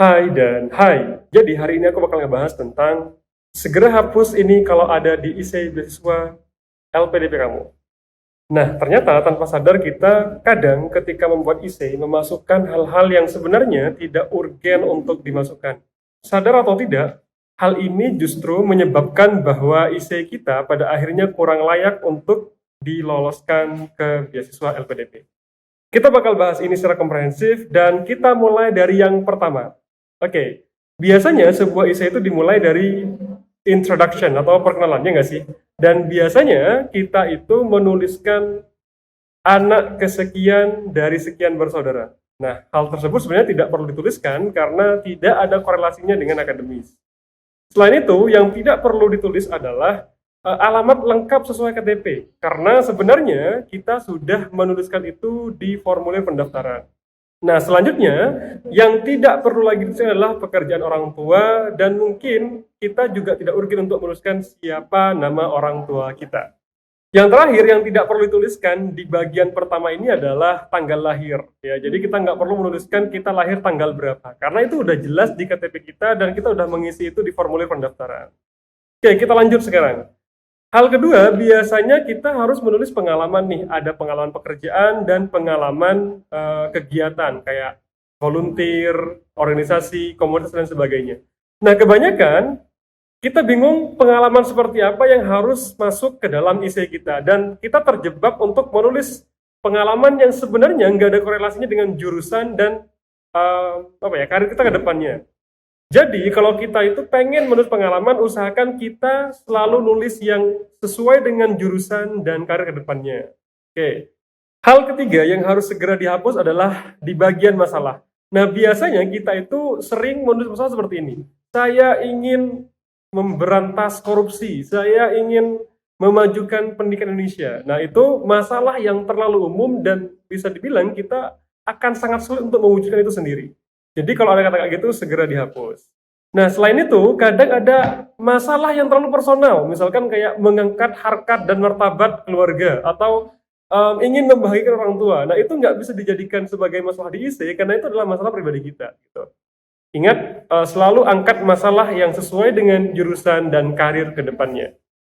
Hai dan hai. Jadi hari ini aku bakal ngebahas tentang segera hapus ini kalau ada di IC beasiswa LPDP kamu. Nah, ternyata tanpa sadar kita kadang ketika membuat IC memasukkan hal-hal yang sebenarnya tidak urgen untuk dimasukkan. Sadar atau tidak, hal ini justru menyebabkan bahwa IC kita pada akhirnya kurang layak untuk diloloskan ke beasiswa LPDP. Kita bakal bahas ini secara komprehensif dan kita mulai dari yang pertama. Oke, biasanya sebuah essay itu dimulai dari introduction atau perkenalannya nggak sih? Dan biasanya kita itu menuliskan anak kesekian dari sekian bersaudara. Nah, hal tersebut sebenarnya tidak perlu dituliskan karena tidak ada korelasinya dengan akademis. Selain itu, yang tidak perlu ditulis adalah alamat lengkap sesuai KTP, karena sebenarnya kita sudah menuliskan itu di formulir pendaftaran. Nah, selanjutnya yang tidak perlu lagi ditulis adalah pekerjaan orang tua, dan mungkin kita juga tidak urgen untuk menuliskan siapa nama orang tua kita. Yang terakhir yang tidak perlu dituliskan di bagian pertama ini adalah tanggal lahir. Ya, jadi kita nggak perlu menuliskan kita lahir tanggal berapa, karena itu udah jelas di KTP kita dan kita udah mengisi itu di formulir pendaftaran. Oke, kita lanjut sekarang. Hal kedua, biasanya kita harus menulis pengalaman nih, ada pengalaman pekerjaan dan pengalaman kegiatan kayak volunteer, organisasi, komunitas dan sebagainya. Nah, kebanyakan kita bingung pengalaman seperti apa yang harus masuk ke dalam IC kita, dan kita terjebak untuk menulis pengalaman yang sebenarnya nggak ada korelasinya dengan jurusan dan karir kita ke depannya. Jadi kalau kita itu pengen menulis pengalaman, usahakan kita selalu nulis yang sesuai dengan jurusan dan karir ke depannya. Oke. Hal ketiga yang harus segera dihapus adalah di bagian masalah. Nah, biasanya kita itu sering menulis masalah seperti ini. Saya ingin memberantas korupsi, saya ingin memajukan pendidikan Indonesia. Nah, itu masalah yang terlalu umum dan bisa dibilang kita akan sangat sulit untuk mewujudkan itu sendiri. Jadi kalau ada kata-kata gitu segera dihapus. Nah, selain itu kadang ada masalah yang terlalu personal, misalkan kayak mengangkat harkat dan martabat keluarga atau ingin membahagiakan orang tua. Nah, itu nggak bisa dijadikan sebagai masalah di IC karena itu adalah masalah pribadi kita. Gitu. Ingat, selalu angkat masalah yang sesuai dengan jurusan dan karir ke depannya.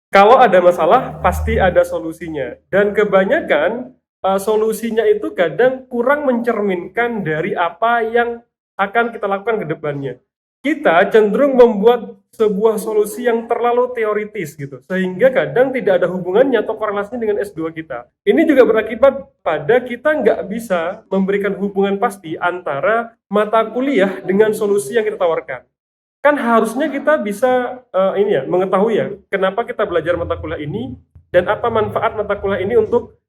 Kalau ada masalah, pasti ada solusinya. Dan kebanyakan solusinya itu kadang kurang mencerminkan dari apa yang akan kita lakukan ke depannya. Kita cenderung membuat sebuah solusi yang terlalu teoritis gitu, sehingga kadang tidak ada hubungannya atau korelasinya dengan S2 kita. Ini juga berakibat pada kita nggak bisa memberikan hubungan pasti antara mata kuliah dengan solusi yang kita tawarkan. Kan harusnya kita bisa mengetahui ya, kenapa kita belajar mata kuliah ini dan apa manfaat mata kuliah ini untuk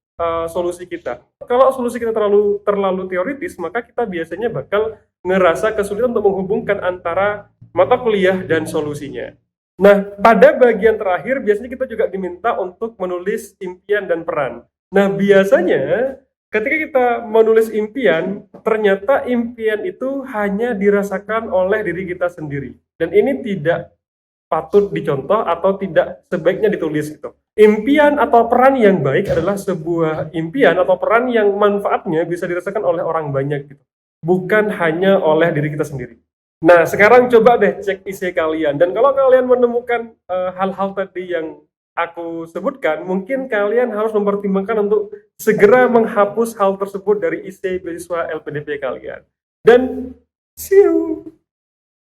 solusi kita. Kalau solusi kita terlalu teoritis, maka kita biasanya bakal ngerasa kesulitan untuk menghubungkan antara mata kuliah dan solusinya. Nah, pada bagian terakhir biasanya kita juga diminta untuk menulis impian dan peran. Nah, biasanya ketika kita menulis impian, ternyata impian itu hanya dirasakan oleh diri kita sendiri. Dan ini tidak patut dicontoh atau tidak sebaiknya ditulis gitu. Impian atau peran yang baik adalah sebuah impian atau peran yang manfaatnya bisa dirasakan oleh orang banyak gitu. Bukan hanya oleh diri kita sendiri. Nah, sekarang coba deh cek isi kalian. Dan kalau kalian menemukan hal-hal tadi yang aku sebutkan, mungkin kalian harus mempertimbangkan untuk segera menghapus hal tersebut dari isi beasiswa LPDP kalian. Dan see you!